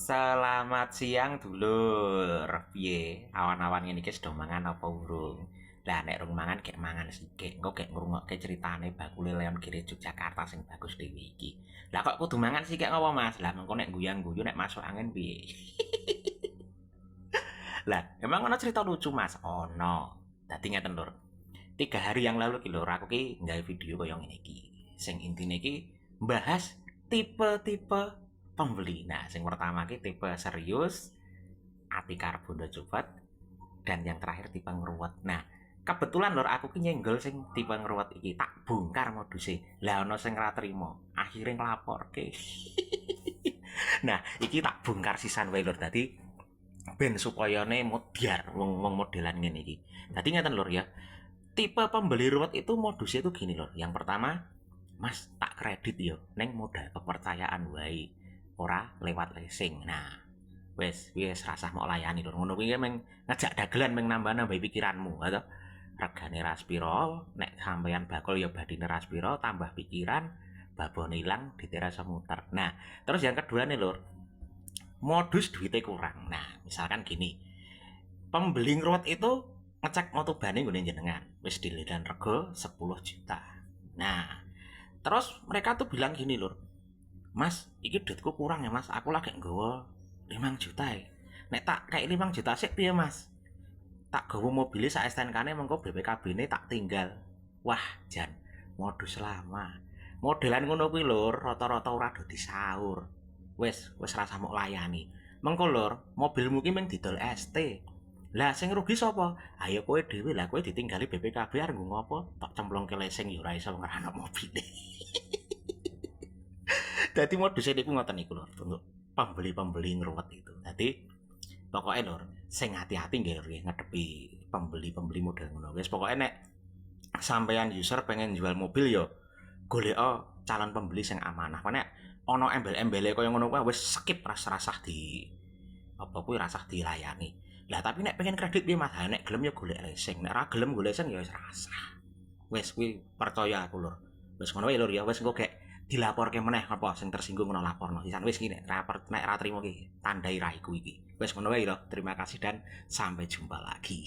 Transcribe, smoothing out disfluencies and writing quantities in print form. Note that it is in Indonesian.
Selamat siang dulur. Piye? Awan-awan ngene iki sedo mangan apa urung? Lah nek rung mangan gek mangan sithik. Engko gek ngrungokke critane bakule Leon Giri Yogyakarta sing bagus dhewe iki. Lah kok kudu mangan sithik ngopo Mas? Lah mengko nek guyang-guyu nek masuk angin piye? Lah, emang ana cerita lucu Mas? Ono. Dadi ngeten lur. 3 hari yang lalu ki lur, aku ki nggawe video kaya ngene iki. Sing intine iki mbahas tipe-tipe pembeli. Nah, sing pertama ki tipe serius, ati karbono cepet, dan yang terakhir tipe ngruwet. Nah, kebetulan lur aku ki nyenggol sing tipe ngruwet iki, tak bongkar moduse. Lah ana sing ra trimo, akhire nglaporke. Nah, iki tak bongkar sisan wae lur. Dadi ben supayane modiar wong-wong modelan ngene iki. Dadi ngeten lur ya. Tipe pembeli ruwet itu modusnya itu gini lur. Yang pertama, Mas tak kredit yo neng modal kepercayaan wae. Ora lewat leasing. Nah, wis rasah mau layani lur. Ngono kuwi meng ngejak dagelan meng nambah-nambah pikiranmu, atau regane ra spiro, nek sampeyan bakul ya badine ra spiro, tambah pikiran, babon ilang diterasa muter. Nah, terus yang kedua nih lur, modus duitnya kurang. Nah, misalkan gini, pembeli ngeruwet itu ngecek motobane nggone jenengan. Wis dilidan rego 10 juta. Nah, terus mereka tuh bilang gini lur, Mas, iki duitku kurang ya Mas, aku lagi nggawa 5 juta ya. Nek tak kayak 5 juta sih piye Mas? Tak gawa mobilnya sak STNK-ne mengko BPKB-ne tak tinggal. Wah, jan modus lama. Modelan ngono kuwi lur, rata-rata ora do disaur. Wis rasa mok layani. Mengko lur, mobilmu ki mung didol ST. Lah sing rugi sapa? Ayo kowe dhewe lah, kowe ditinggali BPKB arep nggo ngopo? Tak cemplungke lesing ya ora iso ngrana mobile. Dadi modus niku ngoten niku lur, untuk pembeli-pembeli ngruwet itu. Dadi pokoknya lur, sing hati-hati nggih lur ngadepi pembeli-pembeli model ngono. Wis pokoke nek sampeyan user pengen jual mobil yo golek calon pembeli sing amanah. Nek ana embel-embele kaya ngono kuwi wis skip rasah di apa kuwi rasah dilayani. Lah tapi nek pengen kredit piye Mas? Ha nek gelem ya golek leasing. Nek ora gelem golek leasing ya wis rasah. Wis kuwi percaya aku lur. Wis ngono wae lur ya, wis engko gek dilaporke meneh apa sing tersinggung ngono laporno. Sisan wis iki nek ra trimo iki tandai raiku iki. Wis ngono wae lho. Terima kasih dan sampai jumpa lagi.